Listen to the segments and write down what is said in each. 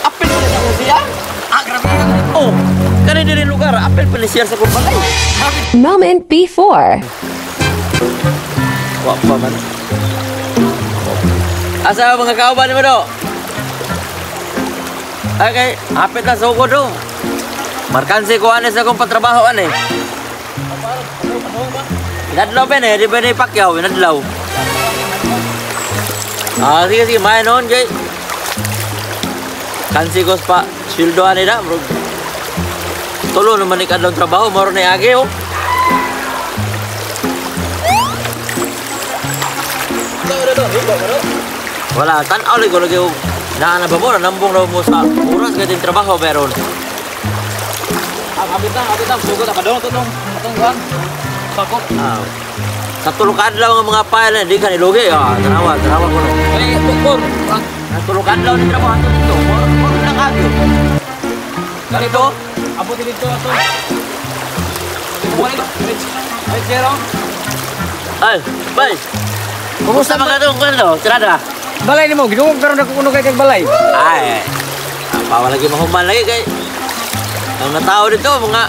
apel pala sa kong CR. Ah, grabe. Oh, kani diri lugar, apel pala CR sa kong balay. Moment before. Wa pa man. Asa mga kauban mo do? Okay, apit na sa do. Markansi ko anes akong patrabaho ane. Nadlaw ba di ba na ipakyaw, nadlaw. Ah, sige, main noon, kay. Kansi ko pa, sildo ane na, bro. Tulo naman ikadlaw trabaho, maro na agi, oh. Wala, tanaw lagi ko lagi, oh. Naana ba mo, nambong daw mo sa oras kaya din trabaho, meron. Abit na, sugod ako doon, atong kuhan. Sakop. Ah. Sa tulukan lang ang mga file, hindi ka nilugi. Ah, tanawa ko no. Ay, tukor. Sa tulukan lang ni trabaho dito. Moro lang agyo. Ganito, Abot dito ato. Ay, zero. ay, bay. Kumusta mga itong kwento? Tirada? Balay nimo, gidungog karon ako kuno kay balay. Ay, apa lagi mahuman lagi kay. Ang natao dito, mga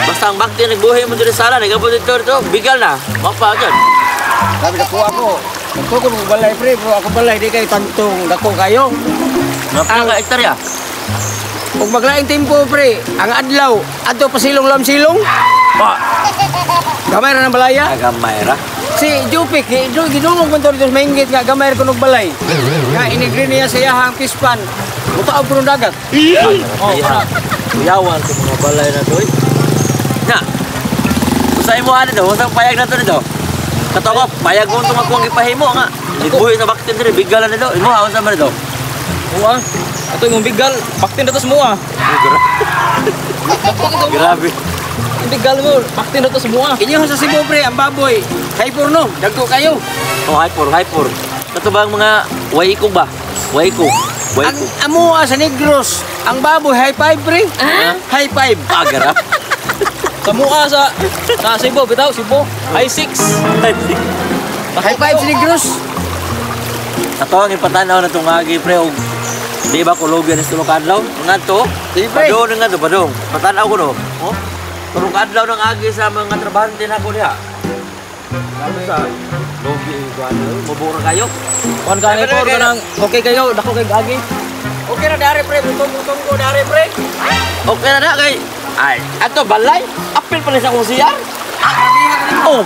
basta ang bakti nagbuhay mo dito sa sala, nagabot dito, bigal na. Mapa agad. Sabi na po ako. Ako ko balay pre, bro. Ako balay di kay tantong dako kayo. Napaka ka hektarya? Ug maglaing tempo pre, ang adlaw adto pa silong lam silong. Pa, Gamay ra ng balaya. agamay ra. Si Jupik, gidungog man to dito sa maingit nga gamay ra kunog balay. Nga inigri niya sa iyahang pispan. Mutaog puno dagat. Oh, Kaya, kuyawan ko mga balay na to. Na, usay mo ano daw, usang payag na to dito. Katoko, payag mo itong ako ang ipahimo nga. Nagbuhay sa baktin dito, bigalan nito. Imo, hawan sa man ito. Uwa. Ato imong bigal, baktin na to semua. Grabe. Bigal mo, baktin na to semua. Inyo sa Cebu pre, ang baboy. Kay purno, dagko kayo. Oh, hyper. Ito ba ang mga waiko ba? Waiko. Ang amo sa Negros, ang baboy high five pre. High five. Agara. Sa mua sa Cebu, bitaw Cebu. High six. High five sa Negros. Ito ang ipatanaw na itong agi, pre. Og, di ba kulog yan is tulong kadlaw? Nga to, padong nga to, padong. Patanaw ko no. Oh, tulong kadlaw ng agi sa mga trabahante na ko niya. Ano sa logi ko ano, mabura kayo. Kon kami po kanang okay kayo, dako kay gagi. Okay na dare pre, butong ko dare pre. Okay na kay. Ay, ato balay, apel pala sa kong CR. Oh,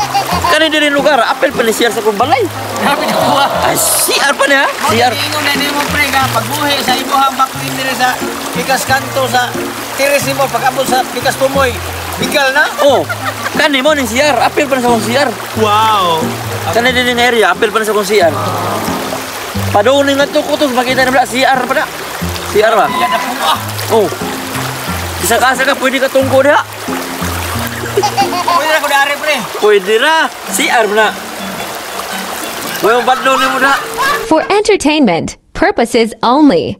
kani diri lugar, apel pala CR sa kong balay. Grabe na kuha. Ay, CR pa niya, CR. Ingon na nimo pre ka pagbuhi sa imuhang baktin dire sa Pikas Kanto sa Tiris mo pag-abot sa Pikas Pumoy. Bigal na. Oh, kani mo ni CR, apel pala sa kong CR. Wow. Kani diri nga area, apel pala sa kong CR. Padung nga to kutos makita na bala CR pa na. CR ba? Iya na kuha. Oh. Isa ka pwede ka tungko diha. Pwede na ko dare pre. Pwede ra, CR na. Well, badlo ni mo na. For entertainment purposes only.